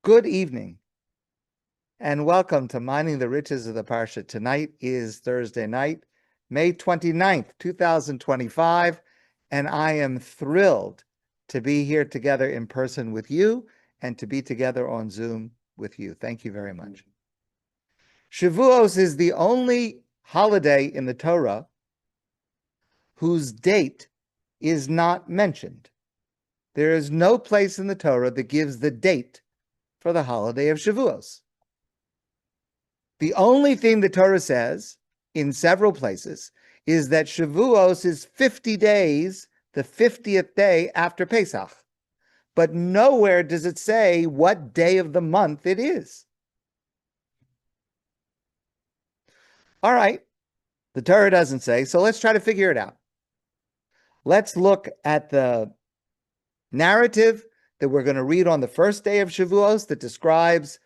Good evening, and welcome to Mining the Riches of the Parsha. Tonight is Thursday night, May 29th, 2025, and I am thrilled to be here together in person with you and to be together on Zoom with you. Thank you very much. Shavuos is the only holiday in the Torah whose date is not mentioned. There is no place in the Torah that gives the date for the holiday of Shavuos. The only thing the Torah says in several places is that Shavuos is 50 days, the 50th day after Pesach. But nowhere does it say what day of the month it is. All right, the Torah doesn't say, so let's try to figure it out. Let's look at the narrative that we're going to read on the first day of Shavuos that describes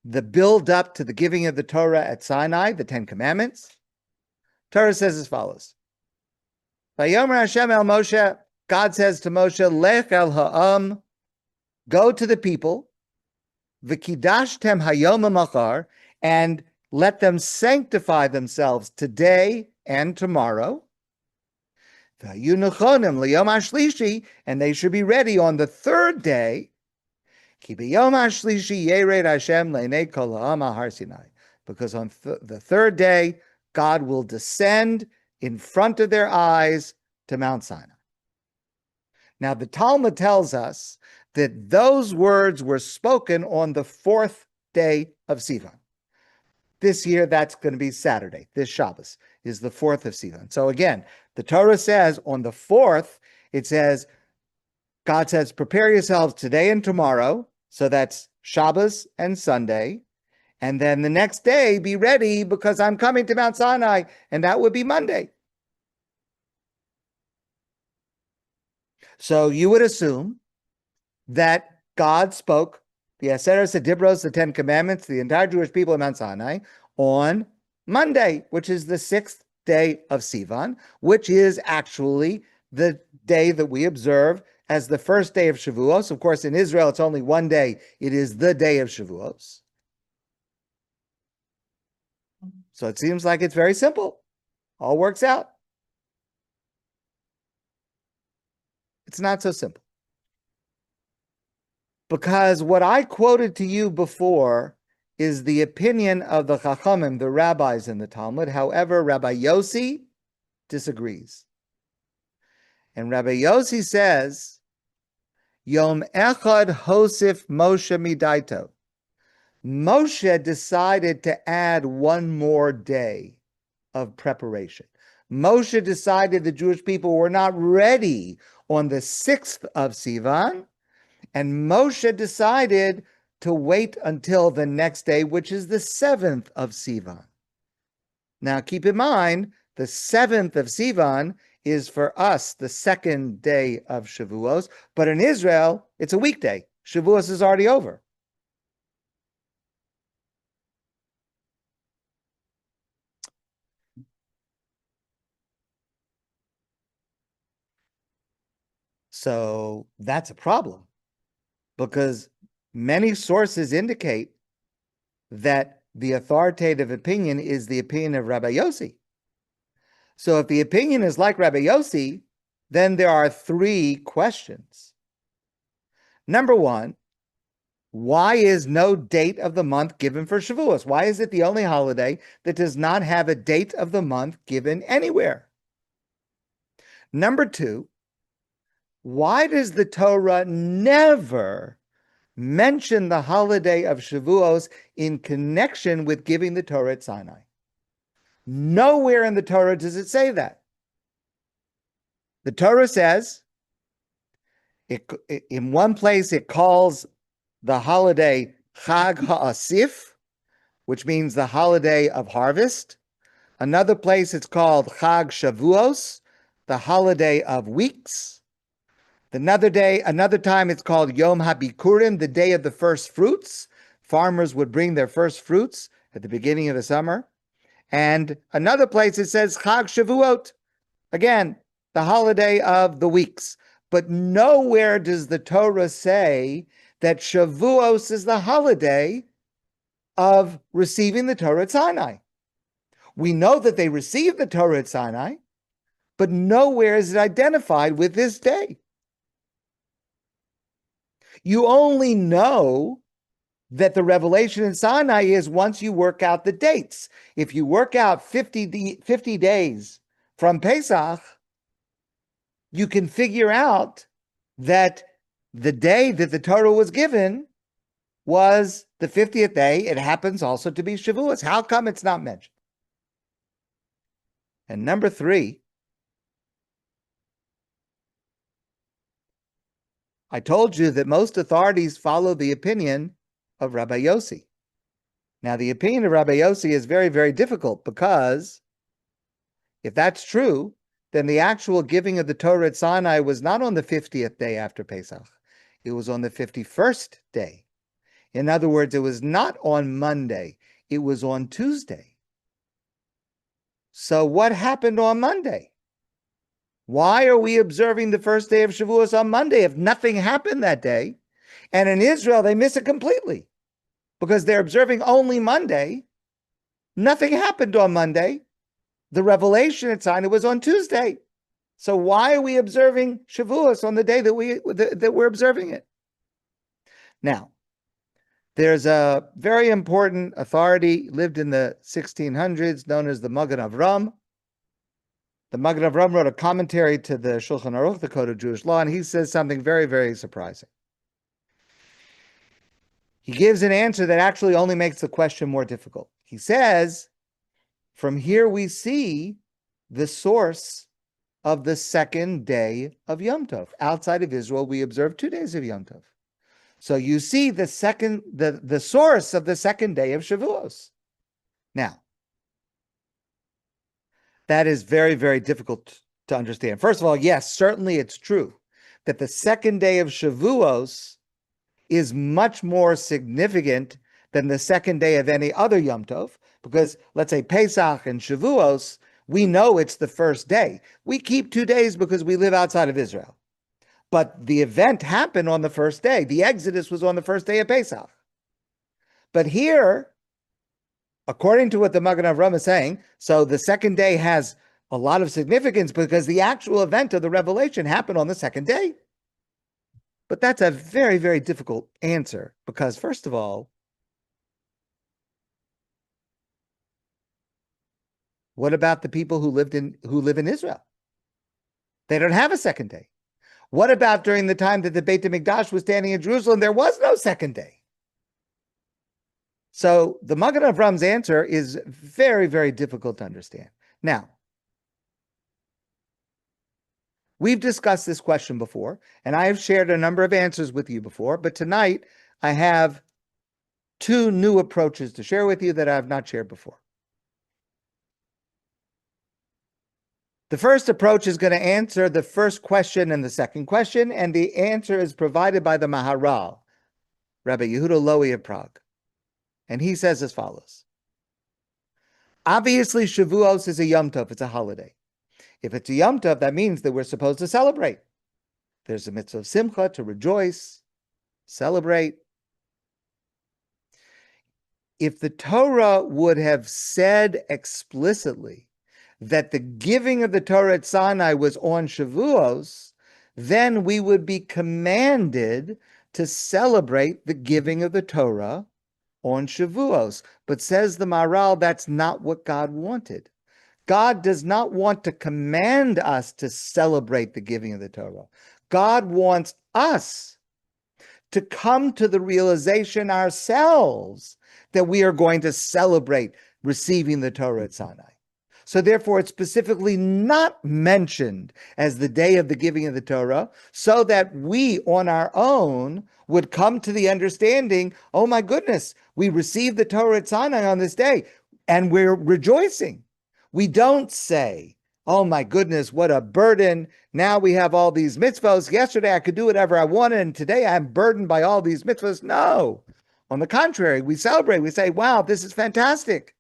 the build up to the giving of the Torah at Sinai, the Ten Commandments. Torah says as follows. Vayomer Hashem el Moshe, God says to Moshe, Lech el ha'am, go to the people, v'kidashtem hayom ha'machar, and let them sanctify themselves today and tomorrow. V'hayu nechonim liyom hashlishi, and they should be ready on the third day. Ki b'yom hashlishi yered Hashem le'nei kol ha'am har Sinai, because on the third day God will descend in front of their eyes to Mount Sinai. Now the Talmud tells us that those words were spoken on the fourth day of Sivan. This year, that's going to be Saturday. This Shabbos is the 4th of Sivan. So again, the Torah says on the 4th, it says, God says, prepare yourselves today and tomorrow. So that's Shabbos and Sunday. And then the next day, be ready because I'm coming to Mount Sinai. And that would be Monday. So you would assume that God spoke the Aseres HaDibros, the Ten Commandments, the entire Jewish people of Mount Sinai, on Monday, which is the 6th day of Sivan, which is actually the day that we observe as the first day of Shavuos. Of course, in Israel, it's only one day. It is the day of Shavuos. So it seems like it's very simple. All works out. It's not so simple. Because what I quoted to you before is the opinion of the Chachamim, the rabbis in the Talmud. However, Rabbi Yossi disagrees. And Rabbi Yossi says, Yom Echad Hosif Moshe Midaito. Moshe decided to add one more day of preparation. Moshe decided the Jewish people were not ready on the 6th of Sivan, and Moshe decided to wait until the next day, which is the 7th of Sivan. Now, keep in mind, the 7th of Sivan is for us the second day of Shavuos, but in Israel, it's a weekday. Shavuos is already over. So that's a problem, because many sources indicate that the authoritative opinion is the opinion of Rabbi Yossi. So if the opinion is like Rabbi Yossi, then there are three questions. Number one, why is no date of the month given for Shavuos? Why is it the only holiday that does not have a date of the month given anywhere? Number two, why does the Torah never mention the holiday of Shavuos in connection with giving the Torah at Sinai? Nowhere in the Torah does it say that. The Torah says, in one place it calls the holiday Chag HaAsif, which means the holiday of harvest. Another place it's called Chag Shavuos, the holiday of weeks. Another time it's called Yom HaBikurim, the day of the first fruits. Farmers would bring their first fruits at the beginning of the summer. And another place it says Chag Shavuot, again, the holiday of the weeks. But nowhere does the Torah say that Shavuos is the holiday of receiving the Torah at Sinai. We know that they received the Torah at Sinai, but nowhere is it identified with this day. You only know that the revelation in Sinai is once you work out the dates. If you work out 50 days from Pesach, you can figure out that the day that the Torah was given was the 50th day. It happens also to be Shavuos. How come it's not mentioned? And number 3, I told you that most authorities follow the opinion of Rabbi Yossi. Now, the opinion of Rabbi Yossi is very, very difficult because if that's true, then the actual giving of the Torah at Sinai was not on the 50th day after Pesach. It was on the 51st day. In other words, it was not on Monday. It was on Tuesday. So what happened on Monday? Why are we observing the first day of Shavuos on Monday if nothing happened that day? And in Israel, they miss it completely because they're observing only Monday. Nothing happened on Monday. The revelation at Sinai was on Tuesday. So why are we observing Shavuos on the day that we're observing it? Now, there's a very important authority, lived in the 1600s, known as the Magen Avram. The Magen Avram wrote a commentary to the Shulchan Aruch, the Code of Jewish Law, and he says something very, very surprising. He gives an answer that actually only makes the question more difficult. He says, from here we see the source of the second day of Yom Tov. Outside of Israel, we observe 2 days of Yom Tov. So you see the source of the second day of Shavuos. Now, that is very, very difficult to understand. First of all, yes, certainly it's true that the second day of Shavuos is much more significant than the second day of any other Yom Tov, because let's say Pesach and Shavuos, we know it's the first day. We keep 2 days because we live outside of Israel. But the event happened on the first day. The Exodus was on the first day of Pesach. But here, according to what the Magen Avram is saying, so the second day has a lot of significance because the actual event of the revelation happened on the second day. But that's a very, very difficult answer because, first of all, what about the people who live in Israel? They don't have a second day. What about during the time that the Beit HaMikdash was standing in Jerusalem? There was no second day. So the Magen Avram's answer is very, very difficult to understand. Now, we've discussed this question before, and I have shared a number of answers with you before, but tonight I have 2 new approaches to share with you that I have not shared before. The first approach is going to answer the first question and the second question, and the answer is provided by the Maharal, Rabbi Yehuda Lowy of Prague. And he says as follows. Obviously, Shavuos is a Yom Tov, it's a holiday. If it's a Yom Tov, that means that we're supposed to celebrate. There's a mitzvah of simcha, to rejoice, celebrate. If the Torah would have said explicitly that the giving of the Torah at Sinai was on Shavuos, then we would be commanded to celebrate the giving of the Torah on Shavuos. But says the Maharal, that's not what God wanted. God does not want to command us to celebrate the giving of the Torah. God wants us to come to the realization ourselves that we are going to celebrate receiving the Torah at Sinai. So therefore, it's specifically not mentioned as the day of the giving of the Torah, so that we on our own would come to the understanding, oh my goodness, we received the Torah at Sinai on this day, and we're rejoicing. We don't say, oh my goodness, what a burden. Now we have all these mitzvahs. Yesterday I could do whatever I wanted, and today I'm burdened by all these mitzvahs. No. On the contrary, we celebrate. We say, wow, this is fantastic.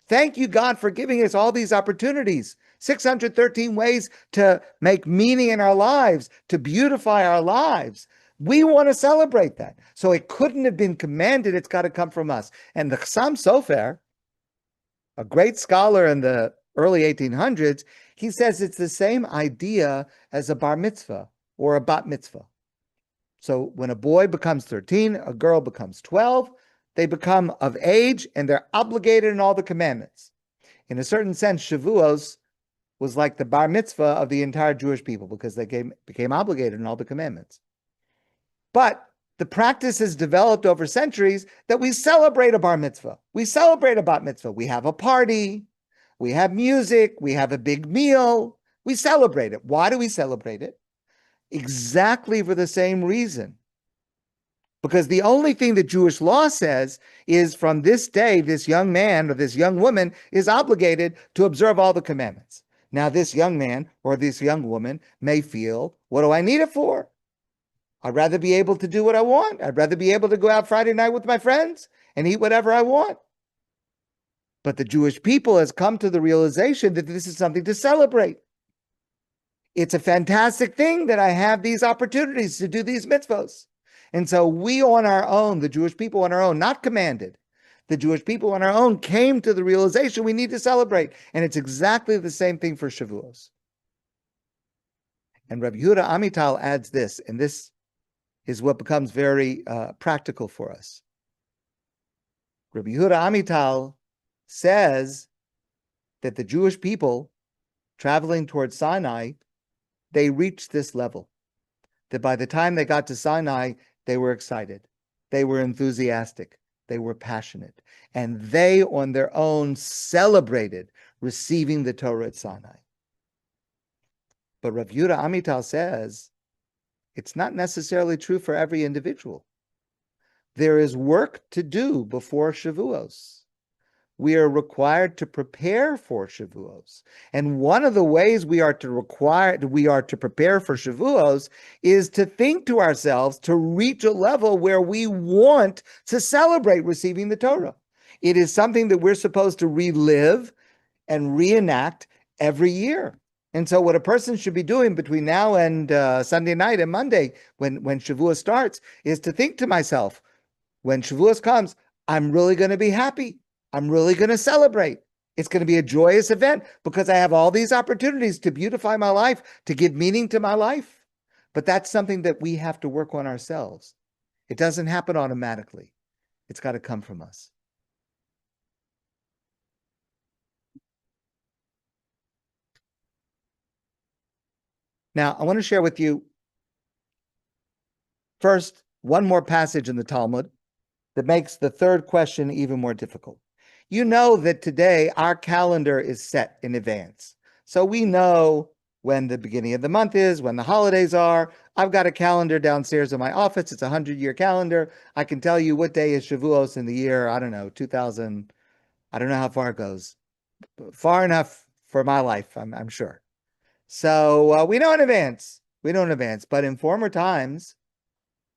Thank you, God, for giving us all these opportunities. 613 ways to make meaning in our lives, to beautify our lives. We want to celebrate that. So it couldn't have been commanded. It's got to come from us. And the Chassam Sofer, a great scholar in the early 1800s, he says it's the same idea as a bar mitzvah or a bat mitzvah. So when a boy becomes 13, a girl becomes 12, they become of age and they're obligated in all the commandments. In a certain sense, Shavuos was like the bar mitzvah of the entire Jewish people because they became obligated in all the commandments. But the practice has developed over centuries that we celebrate a bar mitzvah. We celebrate a bat mitzvah. We have a party. We have music. We have a big meal. We celebrate it. Why do we celebrate it? Exactly for the same reason. Because the only thing that Jewish law says is from this day, this young man or this young woman is obligated to observe all the commandments. Now, this young man or this young woman may feel, what do I need it for? I'd rather be able to do what I want. I'd rather be able to go out Friday night with my friends and eat whatever I want. But the Jewish people has come to the realization that this is something to celebrate. It's a fantastic thing that I have these opportunities to do these mitzvos. And so we on our own, the Jewish people on our own, not commanded, the Jewish people on our own came to the realization we need to celebrate. And it's exactly the same thing for Shavuos. And Rabbi Yehuda Amital adds this, and this is what becomes very practical for us. Rabbi Yehuda Amital says that the Jewish people traveling towards Sinai, they reached this level, that by the time they got to Sinai, they were excited, they were enthusiastic, they were passionate, and they on their own celebrated receiving the Torah at Sinai. But Rabbi Yehuda Amital says, it's not necessarily true for every individual. There is work to do before Shavuos. We are required to prepare for Shavuos. And one of the ways we are to prepare for Shavuos is to think to ourselves to reach a level where we want to celebrate receiving the Torah. It is something that we're supposed to relive and reenact every year. And so what a person should be doing between now and Sunday night and Monday, when Shavuos starts, is to think to myself, when Shavuos comes, I'm really going to be happy. I'm really going to celebrate. It's going to be a joyous event because I have all these opportunities to beautify my life, to give meaning to my life. But that's something that we have to work on ourselves. It doesn't happen automatically. It's got to come from us. Now, I want to share with you first one more passage in the Talmud that makes the third question even more difficult. You know that today our calendar is set in advance. So we know when the beginning of the month is, when the holidays are. I've got a calendar downstairs in my office. It's a 100-year calendar. I can tell you what day is Shavuos in the year, I don't know, 2000. I don't know how far it goes. Far enough for my life, I'm sure. So we know in advance. We know in advance. But in former times,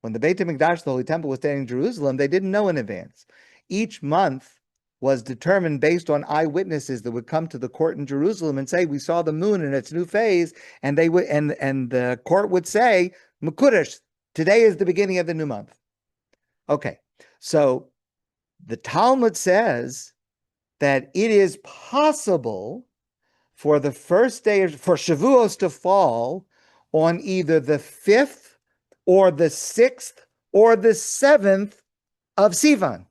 when the Beit HaMikdash, the Holy Temple, was standing in Jerusalem, they didn't know in advance. Each month was determined based on eyewitnesses that would come to the court in Jerusalem and say, we saw the moon in its new phase, and they would, and the court would say, Mekudesh, today is the beginning of the new month. Okay, so the Talmud says that it is possible for the first day for Shavuos to fall on either the 5th or the 6th or the 7th of Sivan,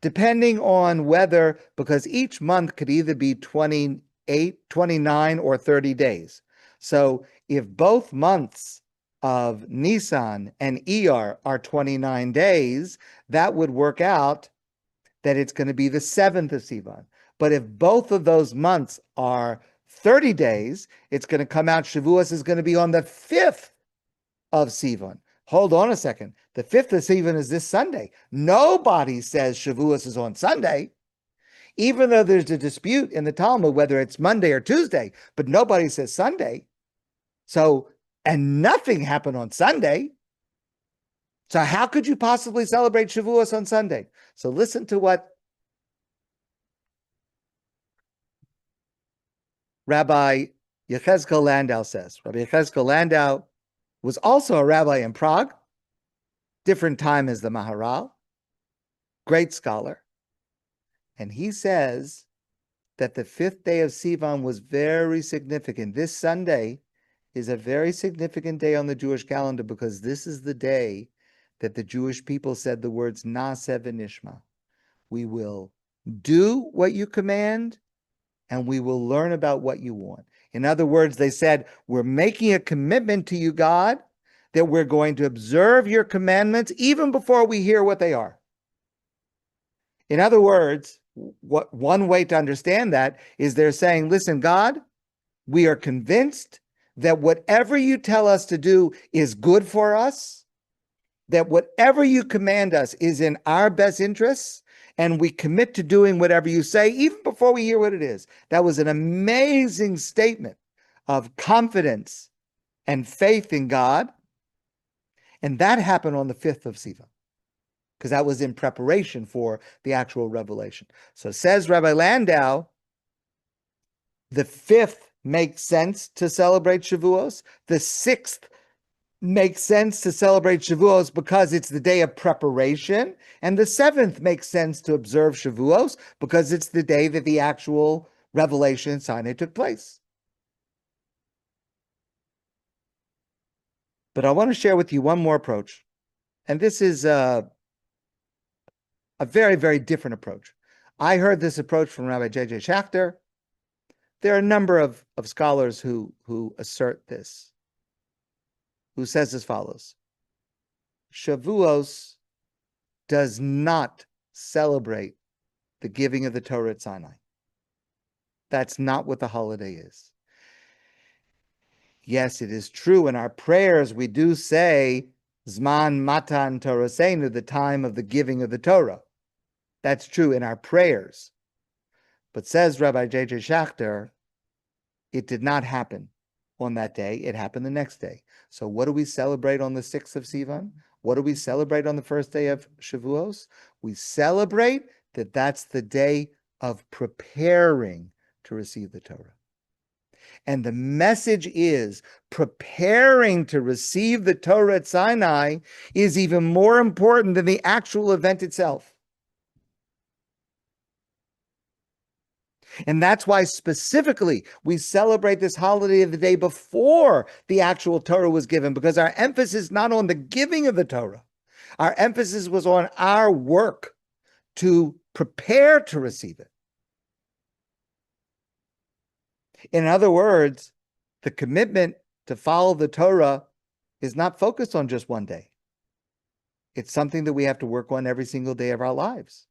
depending on whether, because each month could either be 28, 29, or 30 days. So if both months of Nisan and Iyar are 29 days, that would work out that it's going to be the 7th of Sivan. But if both of those months are 30 days, it's going to come out, Shavuos is going to be on the 5th of Sivan. Hold on a second. The 5th of Sivan is this Sunday. Nobody says Shavuos is on Sunday, even though there's a dispute in the Talmud whether it's Monday or Tuesday, but nobody says Sunday. So, and nothing happened on Sunday. So how could you possibly celebrate Shavuos on Sunday? So listen to what Rabbi Yechezkel Landau says. Rabbi Yechezkel Landau was also a rabbi in Prague, different time as the Maharal, great scholar. And he says that the 5th day of Sivan was very significant. This Sunday is a very significant day on the Jewish calendar because this is the day that the Jewish people said the words Naaseh v'nishma. We will do what you command and we will learn about what you want. In other words, they said, we're making a commitment to you, God, that we're going to observe your commandments even before we hear what they are. In other words, what one way to understand that is they're saying, listen, God, we are convinced that whatever you tell us to do is good for us, that whatever you command us is in our best interests, and we commit to doing whatever you say, even before we hear what it is. That was an amazing statement of confidence and faith in God. And that happened on the 5th of Sivan, because that was in preparation for the actual revelation. So says Rabbi Landau, the 5th makes sense to celebrate Shavuos. The 6th makes sense to celebrate Shavuos because it's the day of preparation. And the 7th makes sense to observe Shavuos because it's the day that the actual revelation in Sinai took place. But I want to share with you one more approach. And this is a very, very different approach. I heard this approach from Rabbi JJ Schacter. There are a number of scholars who assert this, who says as follows. Shavuos does not celebrate the giving of the Torah at Sinai. That's not what the holiday is. Yes, it is true in our prayers we do say Zman Matan Torasenu, the time of the giving of the Torah. That's true in our prayers. But says Rabbi JJ Schacter, it did not happen on that day. It happened the next day. So what do we celebrate on the 6th of Sivan? What do we celebrate on the first day of Shavuos? We celebrate that that's the day of preparing to receive the Torah. And the message is preparing to receive the Torah at Sinai is even more important than the actual event itself. And that's why specifically we celebrate this holiday the day before the actual Torah was given, because our emphasis is not on the giving of the Torah. Our emphasis was on our work to prepare to receive it. In other words, the commitment to follow the Torah is not focused on just one day. It's something that we have to work on every single day of our lives.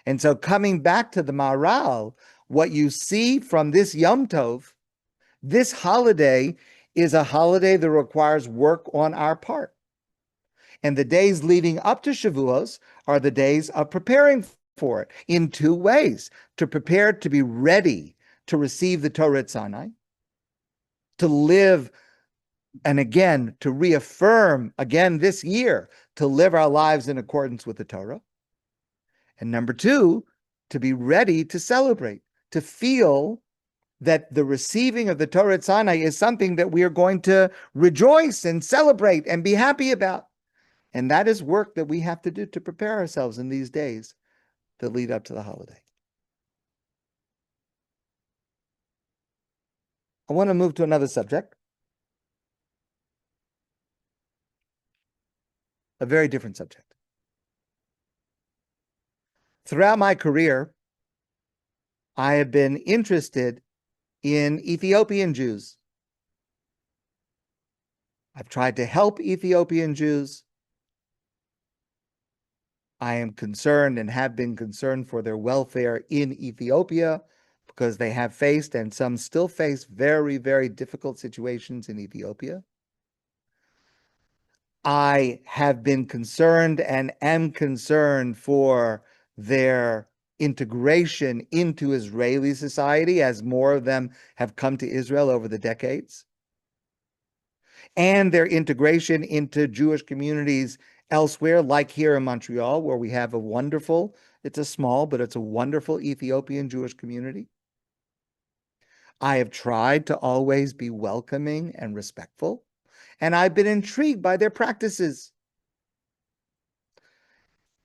And so coming back to the Maharal, what you see from this Yom Tov, this holiday is a holiday that requires work on our part. And the days leading up to Shavuos are the days of preparing for it in two ways: to prepare to be ready to receive the Torah at Sinai, to live, and again, to reaffirm again this year, to live our lives in accordance with the Torah. And number two, to be ready to celebrate, to feel that the receiving of the Torah at Sinai is something that we are going to rejoice and celebrate and be happy about. And that is work that we have to do to prepare ourselves in these days that lead up to the holiday. I want to move to another subject, a very different subject. Throughout my career, I have been interested in Ethiopian Jews. I've tried to help Ethiopian Jews. I am concerned and have been concerned for their welfare in Ethiopia because they have faced, and some still face, very, very difficult situations in Ethiopia. I have been concerned and am concerned for their integration into Israeli society as more of them have come to Israel over the decades, and their integration into Jewish communities elsewhere, like here in Montreal, where we have a wonderful, it's a small, but it's a wonderful Ethiopian Jewish community. I have tried to always be welcoming and respectful, and I've been intrigued by their practices.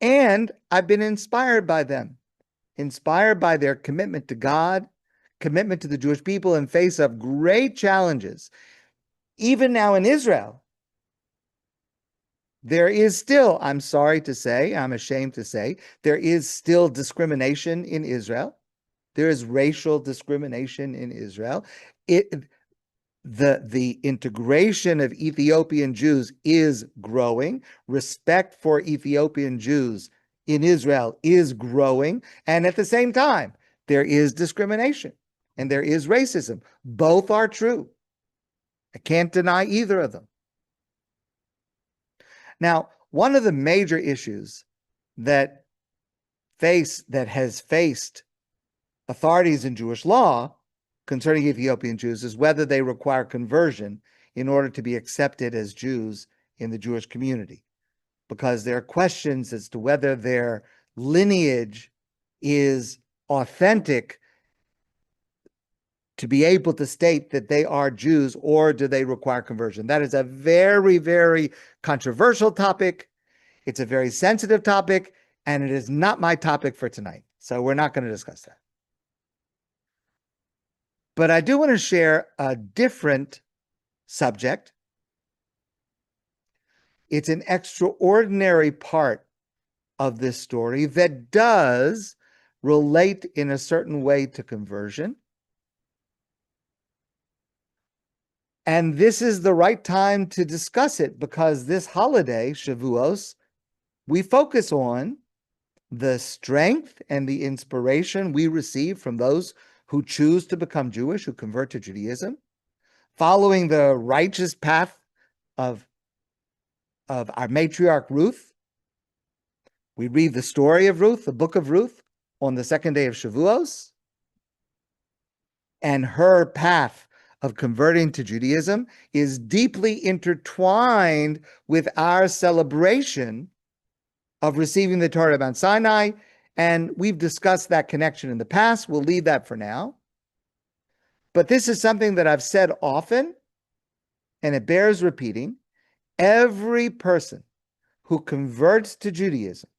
And I've been inspired by them, inspired by their commitment to God, commitment to the Jewish people in face of great challenges. Even now in Israel, there is still, I'm sorry to say, I'm ashamed to say, there is still discrimination in Israel. There is racial discrimination in Israel. The integration of Ethiopian Jews is growing. Respect for Ethiopian Jews in Israel is growing. And at the same time, there is discrimination and there is racism. Both are true. I can't deny either of them. Now, one of the major issues that has faced authorities in Jewish law concerning Ethiopian Jews is whether they require conversion in order to be accepted as Jews in the Jewish community, because there are questions as to whether their lineage is authentic to be able to state that they are Jews, or do they require conversion? That is a very, very controversial topic. It's a very sensitive topic, and it is not my topic for tonight. So we're not going to discuss that. But I do want to share a different subject. It's an extraordinary part of this story that does relate in a certain way to conversion. And this is the right time to discuss it, because this holiday, Shavuos, we focus on the strength and the inspiration we receive from those who choose to become Jewish, who convert to Judaism, following the righteous path of our matriarch Ruth. We read the story of Ruth, the book of Ruth, on the second day of Shavuos, and her path of converting to Judaism is deeply intertwined with our celebration of receiving the Torah at Mount Sinai, and we've discussed that connection in the past. We'll leave that for now. But this is something that I've said often, and it bears repeating. Every person who converts to Judaism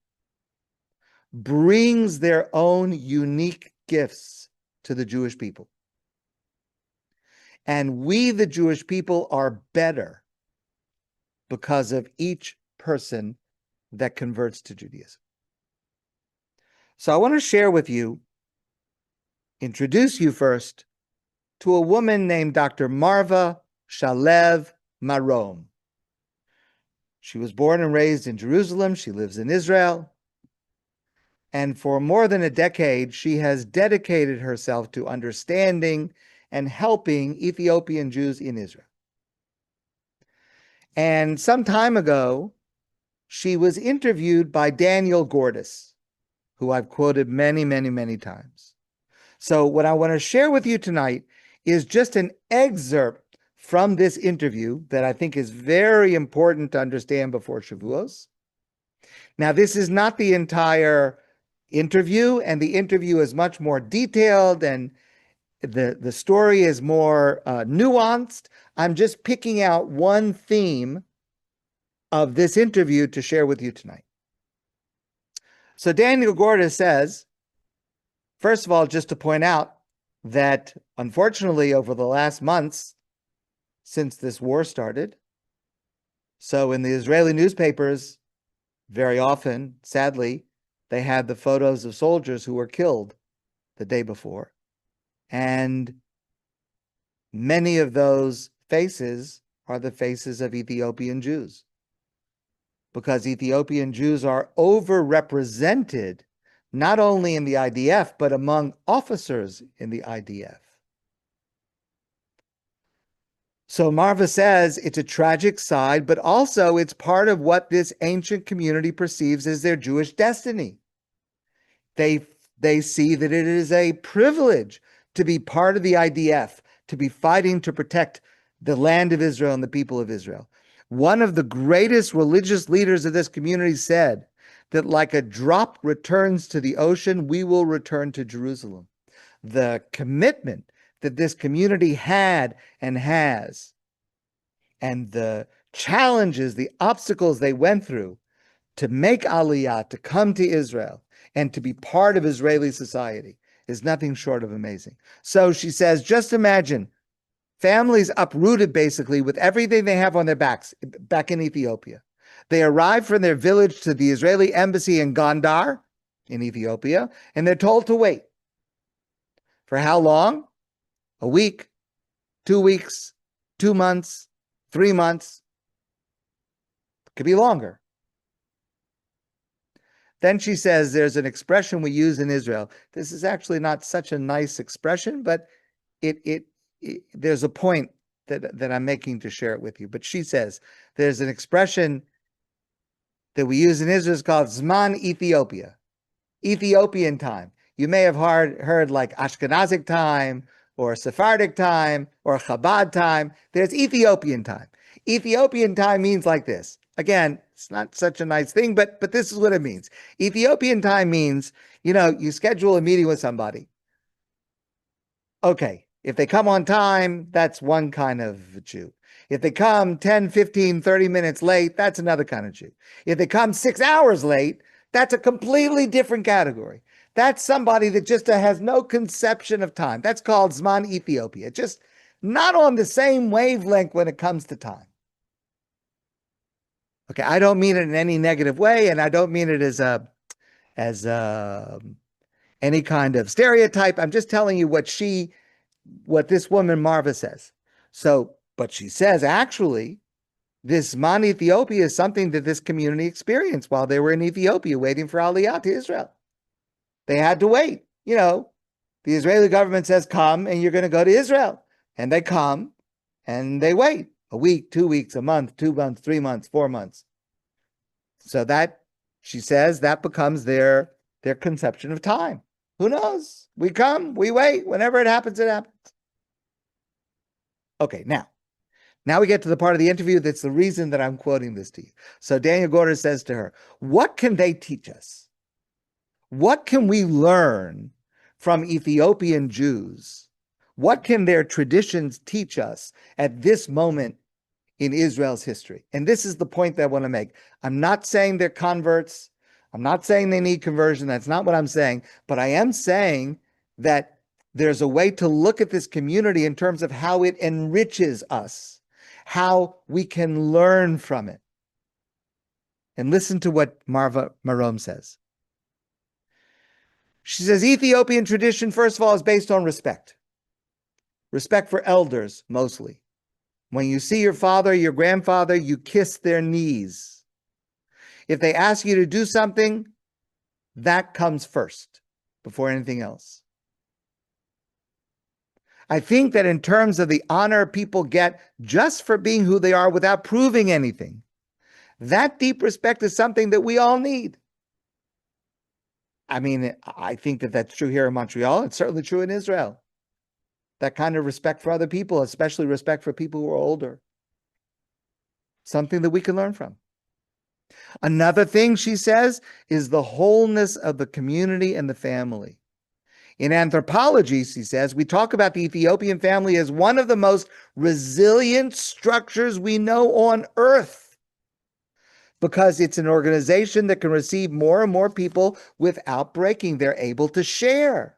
brings their own unique gifts to the Jewish people. And we, the Jewish people, are better because of each person that converts to Judaism. So I want to share with you, introduce you first to a woman named Dr. Marva Shalev Marom. She was born and raised in Jerusalem. She lives in Israel. And for more than a decade, she has dedicated herself to understanding and helping Ethiopian Jews in Israel. And some time ago, she was interviewed by Daniel Gordis, who I've quoted many, many, many times. So what I want to share with you tonight is just an excerpt from this interview that I think is very important to understand before Shavuos. Now, this is not the entire interview, and the interview is much more detailed, and the story is more nuanced. I'm just picking out one theme of this interview to share with you tonight. So Daniel Gordis says, first of all, just to point out that unfortunately over the last months since this war started, so in the Israeli newspapers, very often, sadly, they had the photos of soldiers who were killed the day before. And many of those faces are the faces of Ethiopian Jews, because Ethiopian Jews are overrepresented not only in the IDF, but among officers in the IDF. So Marva says it's a tragic side, but also it's part of what this ancient community perceives as their Jewish destiny. They see that it is a privilege to be part of the IDF, to be fighting to protect the land of Israel and the people of Israel. One of the greatest religious leaders of this community said that like a drop returns to the ocean, we will return to Jerusalem. The commitment that this community had and has and the challenges, the obstacles they went through to make Aliyah, to come to Israel and to be part of Israeli society is nothing short of amazing. So she says, just imagine families uprooted basically with everything they have on their backs back in Ethiopia. They arrive from their village to the Israeli embassy in Gondar in Ethiopia, and they're told to wait. For how long? A week, 2 weeks, 2 months, 3 months. It could be longer. Then she says there's an expression we use in Israel. This is actually not such a nice expression, but there's a point that I'm making to share it with you. But she says there's an expression that we use in Israel. It's called Zman Ethiopia, Ethiopian time. You may have heard like Ashkenazic time or Sephardic time or Chabad time. There's Ethiopian time. Ethiopian time means like this. Again, it's not such a nice thing, but this is what it means. Ethiopian time means, you schedule a meeting with somebody. Okay, if they come on time, that's one kind of Jew. If they come 10, 15, 30 minutes late, that's another kind of Jew. If they come 6 hours late, that's a completely different category. That's somebody that just has no conception of time. That's called Zman Ethiopia. Just not on the same wavelength when it comes to time. Okay, I don't mean it in any negative way, and I don't mean it as any kind of stereotype. I'm just telling you what this woman Marva says. So, but she says actually, this Zman Ethiopia is something that this community experienced while they were in Ethiopia waiting for Aliyah to Israel. They had to wait. The Israeli government says, come and you're going to go to Israel. And they come and they wait a week, 2 weeks, a month, 2 months, 3 months, 4 months. So that, she says, that becomes their conception of time. Who knows? We come, we wait. Whenever it happens, it happens. Okay, now we get to the part of the interview that's the reason that I'm quoting this to you. So Daniel Gordis says to her, what can they teach us? What can we learn from Ethiopian Jews? What can their traditions teach us at this moment in Israel's history? And this is the point that I want to make. I'm not saying they're converts. I'm not saying they need conversion. That's not what I'm saying. But I am saying that there's a way to look at this community in terms of how it enriches us, how we can learn from it. And listen to what Marva Marom says. She says, Ethiopian tradition, first of all, is based on respect. Respect for elders, mostly. When you see your father, your grandfather, you kiss their knees. If they ask you to do something, that comes first, before anything else. I think that in terms of the honor people get just for being who they are without proving anything, that deep respect is something that we all need. I mean, I think that that's true here in Montreal. It's certainly true in Israel. That kind of respect for other people, especially respect for people who are older. Something that we can learn from. Another thing, she says, is the wholeness of the community and the family. In anthropology, she says, we talk about the Ethiopian family as one of the most resilient structures we know on earth, because it's an organization that can receive more and more people without breaking. They're able to share.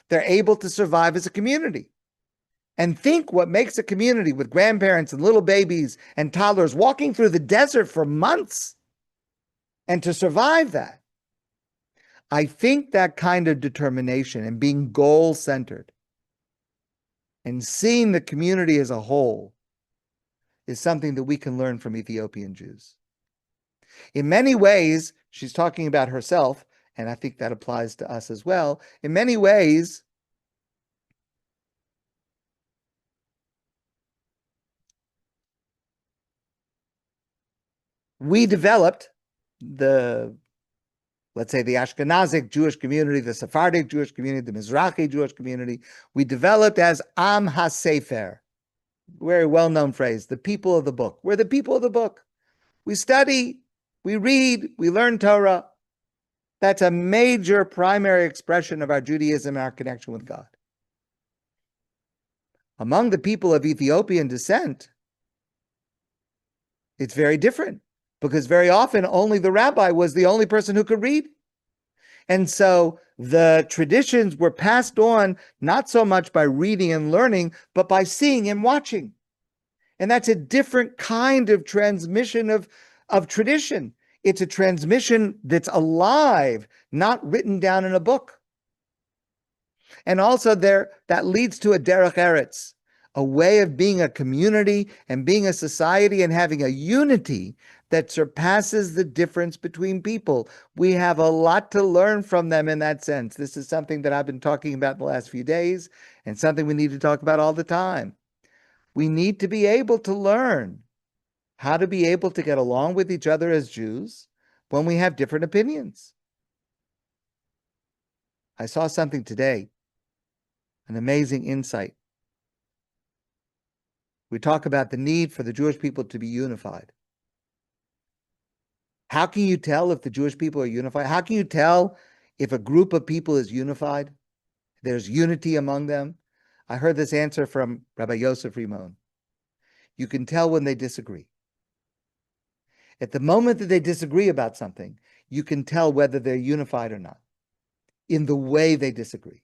They're able to survive as a community. And think what makes a community with grandparents and little babies and toddlers walking through the desert for months, and to survive that. I think that kind of determination and being goal-centered and seeing the community as a whole is something that we can learn from Ethiopian Jews. In many ways, she's talking about herself, and I think that applies to us as well. In many ways, we developed let's say the Ashkenazic Jewish community, the Sephardic Jewish community, the Mizrahi Jewish community. We developed as Am HaSefer, very well-known phrase, the people of the book. We're the people of the book. We study, we read, we learn Torah. That's a major primary expression of our Judaism and our connection with God. Among the people of Ethiopian descent, It's very different because very often only the rabbi was the only person who could read. And so the traditions were passed on not so much by reading and learning, but by seeing and watching. And that's a different kind of transmission of tradition. It's a transmission that's alive, not written down in a book. And also that leads to a derech eretz, a way of being a community and being a society and having a unity that surpasses the difference between people. We have a lot to learn from them in that sense. This is something that I've been talking about in the last few days and something we need to talk about all the time. We need to be able to learn how to be able to get along with each other as Jews when we have different opinions. I saw something today, an amazing insight. We talk about the need for the Jewish people to be unified. How can you tell if the Jewish people are unified? How can you tell if a group of people is unified? There's unity among them. I heard this answer from Rabbi Yosef Rimon. You can tell when they disagree. At the moment that they disagree about something, you can tell whether they're unified or not in the way they disagree.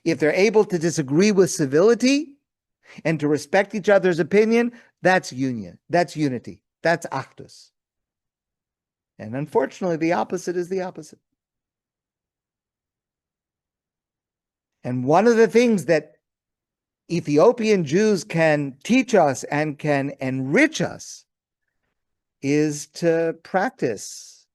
If they're able to disagree with civility and to respect each other's opinion, that's union. That's unity. That's achdus. And unfortunately, the opposite is the opposite. And one of the things that Ethiopian Jews can teach us and can enrich us is to practice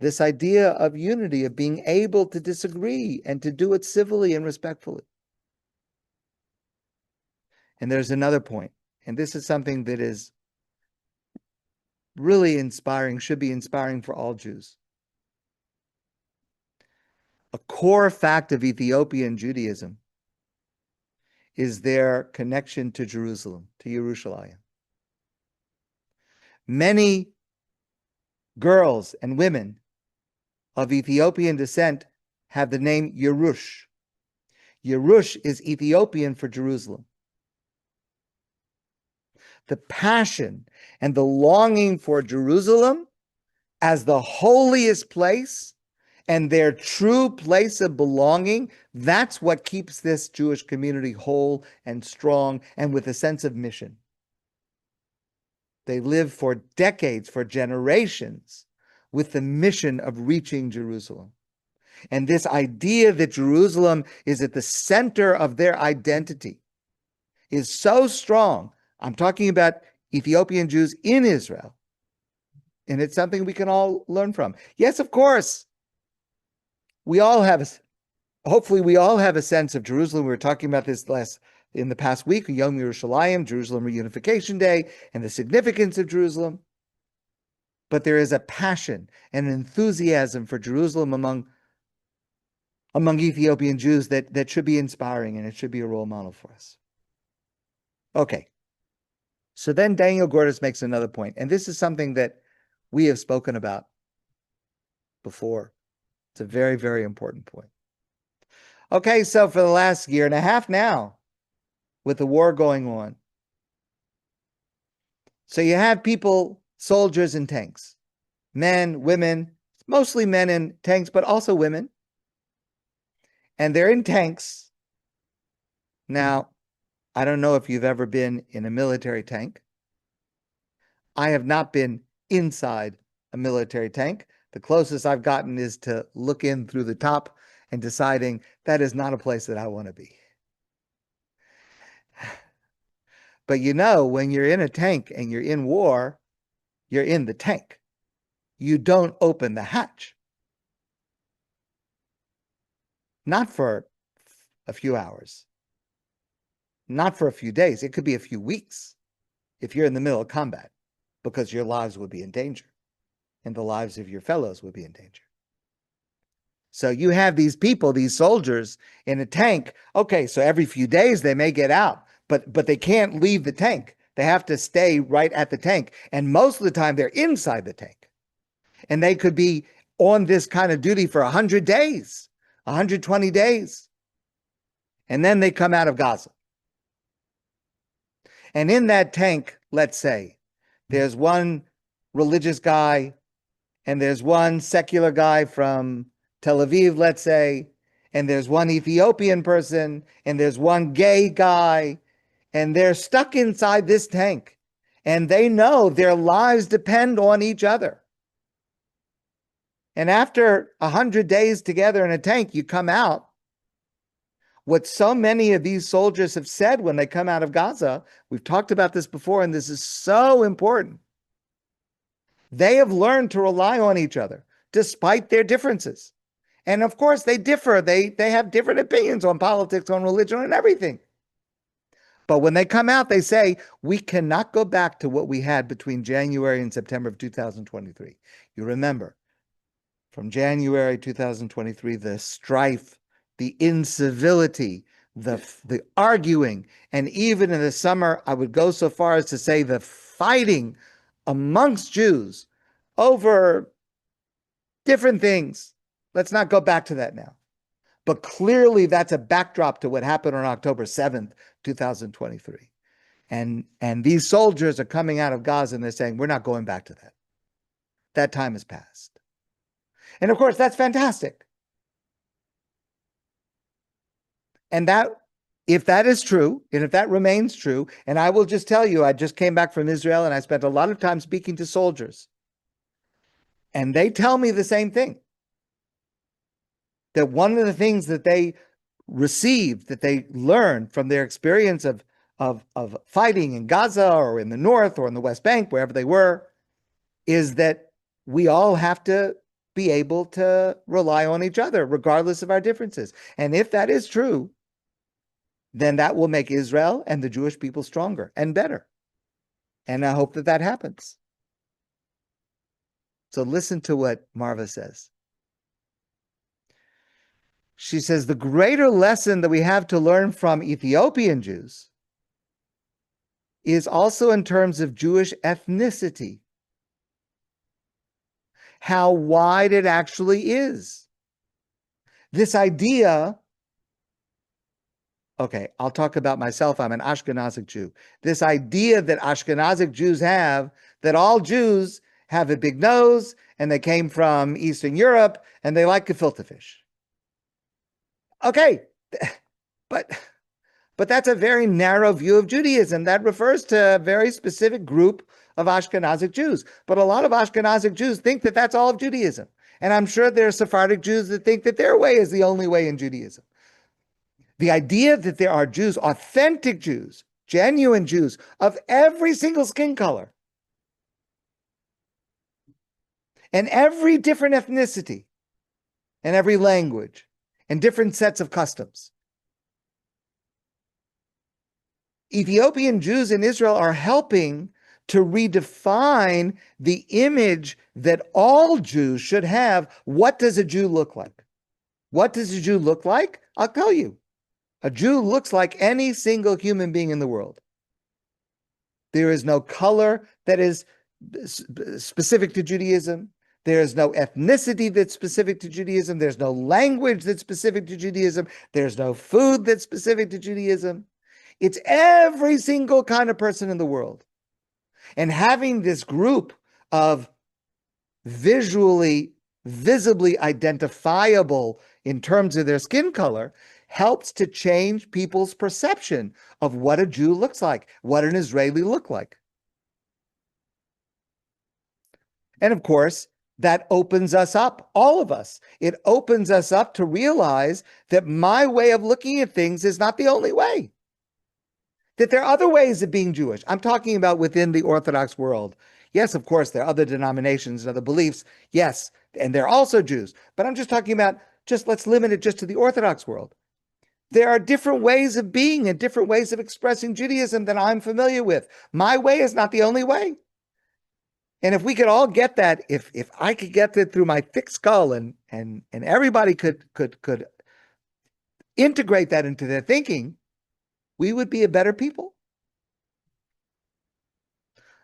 this idea of unity, of being able to disagree and to do it civilly and respectfully. And there's another point, and this is something that is really inspiring, should be inspiring for all Jews. A core fact of Ethiopian Judaism is their connection to Jerusalem, to Yerushalayim. Many girls and women of Ethiopian descent have the name Yerush. Yerush is Ethiopian for Jerusalem. The passion and the longing for Jerusalem as the holiest place and their true place of belonging, that's what keeps this Jewish community whole and strong and with a sense of mission. They live for decades, for generations, with the mission of reaching Jerusalem. And this idea that Jerusalem is at the center of their identity is so strong. I'm talking about Ethiopian Jews in Israel. And it's something we can all learn from. Yes, of course. Hopefully we all have a sense of Jerusalem. We were talking about this in the past week, Yom Yerushalayim, Jerusalem Reunification Day, and the significance of Jerusalem. But there is a passion and an enthusiasm for Jerusalem among Ethiopian Jews that should be inspiring, and it should be a role model for us. Okay. So then Daniel Gordis makes another point, and this is something that we have spoken about before. It's a very, very important point. Okay, so for the last year and a half now, with the war going on, so you have people, soldiers in tanks, men, women, mostly men in tanks, but also women. And they're in tanks. Now, I don't know if you've ever been in a military tank. I have not been inside a military tank. The closest I've gotten is to look in through the top and deciding that is not a place that I want to be. But you know, when you're in a tank and you're in war, you're in the tank. You don't open the hatch. Not for a few hours. Not for a few days. It could be a few weeks if you're in the middle of combat, because your lives would be in danger and the lives of your fellows would be in danger. So you have these people, these soldiers in a tank. Okay, so every few days they may get out, but they can't leave the tank. They have to stay right at the tank. And most of the time they're inside the tank. And they could be on this kind of duty for 100 days, 120 days. And then they come out of Gaza. And in that tank, let's say, there's one religious guy, and there's one secular guy from Tel Aviv, let's say, and there's one Ethiopian person, and there's one gay guy, and they're stuck inside this tank, and they know their lives depend on each other. And after 100 days together in a tank, you come out. What so many of these soldiers have said when they come out of Gaza, we've talked about this before, and this is so important. They have learned to rely on each other despite their differences. And of course, they differ. They have different opinions on politics, on religion, and everything. But when they come out, they say, we cannot go back to what we had between January and September of 2023. You remember, from January 2023, the strife, the incivility, the arguing, and even in the summer, I would go so far as to say the fighting amongst Jews over different things. Let's not go back to that now. But clearly that's a backdrop to what happened on October 7th, 2023. And these soldiers are coming out of Gaza and they're saying, we're not going back to that. That time has passed. And of course, that's fantastic. And that, if that is true, and if that remains true, and I will just tell you, I just came back from Israel and I spent a lot of time speaking to soldiers. And they tell me the same thing. That one of the things that they received, that they learned from their experience of fighting in Gaza or in the North or in the West Bank, wherever they were, is that we all have to be able to rely on each other, regardless of our differences. And if that is true, then that will make Israel and the Jewish people stronger and better. And I hope that that happens. So listen to what Marva says. She says, the greater lesson that we have to learn from Ethiopian Jews is also in terms of Jewish ethnicity, how wide it actually is. This idea, okay, I'll talk about myself. I'm an Ashkenazic Jew. This idea that Ashkenazic Jews have, that all Jews have a big nose and they came from Eastern Europe and they like gefilte fish. Okay, but that's a very narrow view of Judaism. That refers to a very specific group of Ashkenazic Jews. But a lot of Ashkenazic Jews think that that's all of Judaism. And I'm sure there are Sephardic Jews that think that their way is the only way in Judaism. The idea that there are Jews, authentic Jews, genuine Jews of every single skin color and every different ethnicity and every language and different sets of customs. Ethiopian Jews in Israel are helping to redefine the image that all Jews should have. What does a Jew look like? What does a Jew look like? I'll tell you. A Jew looks like any single human being in the world. There is no color that is specific to Judaism. There is no ethnicity that's specific to Judaism. There's no language that's specific to Judaism. There's no food that's specific to Judaism. It's every single kind of person in the world. And having this group of visibly identifiable in terms of their skin color helps to change people's perception of what a Jew looks like, what an Israeli looks like. And of course, that opens us up, all of us. It opens us up to realize that my way of looking at things is not the only way. That there are other ways of being Jewish. I'm talking about within the Orthodox world. Yes, of course, there are other denominations and other beliefs. Yes, and they're also Jews. But I'm just talking about, let's limit it just to the Orthodox world. There are different ways of being and different ways of expressing Judaism that I'm familiar with. My way is not the only way. And if we could all get that, if I could get that through my thick skull and everybody could integrate that into their thinking, we would be a better people.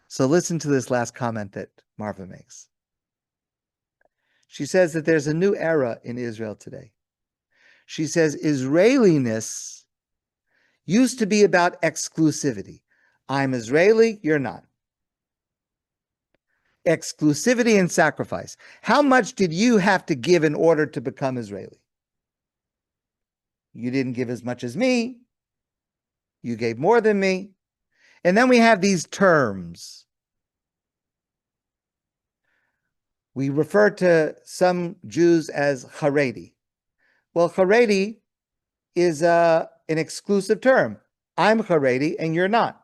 So listen to this last comment that Marva makes. She says that there's a new era in Israel today. She says Israeliness used to be about exclusivity. I'm Israeli, you're not. exclusivity and sacrifice. How much did you have to give in order to become Israeli? You didn't give as much as me. You gave more than me. And then we have these terms. We refer to some Jews as Haredi. Well, Haredi is an exclusive term. I'm Haredi and you're not.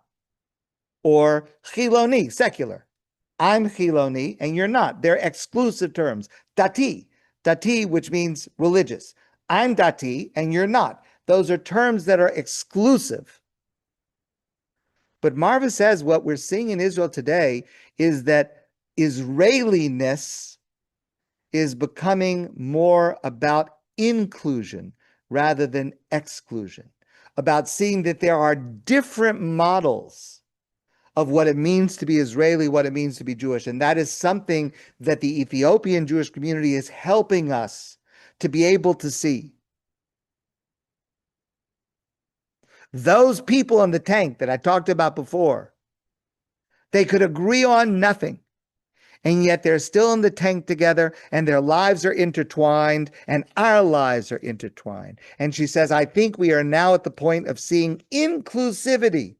Or Chiloni, secular. I'm Chiloni and you're not. They're exclusive terms. Dati, which means religious. I'm Dati and you're not. Those are terms that are exclusive. But Marva says what we're seeing in Israel today is that Israeliness is becoming more about inclusion rather than exclusion, about seeing that there are different models of what it means to be Israeli, what it means to be Jewish. And that is something that the Ethiopian Jewish community is helping us to be able to see. Those people in the tank that I talked about before, they could agree on nothing. And yet they're still in the tank together and their lives are intertwined and our lives are intertwined. And she says, I think we are now at the point of seeing inclusivity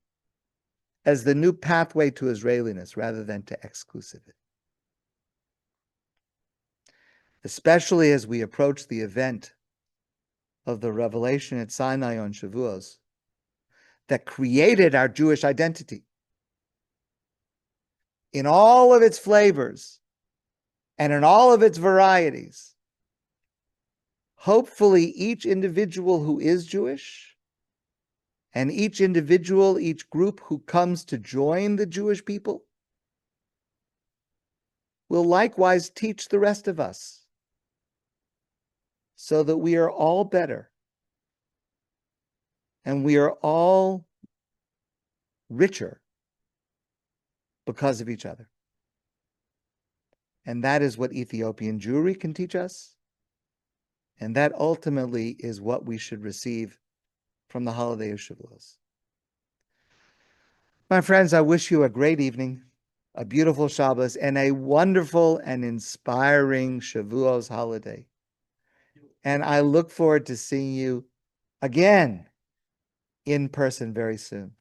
as the new pathway to Israeliness rather than to exclusivity. Especially as we approach the event of the revelation at Sinai on Shavuos that created our Jewish identity in all of its flavors and in all of its varieties. Hopefully, each individual who is Jewish and each individual, each group who comes to join the Jewish people will likewise teach the rest of us so that we are all better and we are all richer because of each other. And that is what Ethiopian Jewry can teach us. And that ultimately is what we should receive from the holiday of Shavuos. My friends, I wish you a great evening, a beautiful Shabbos, and a wonderful and inspiring Shavuos holiday. And I look forward to seeing you again in person very soon.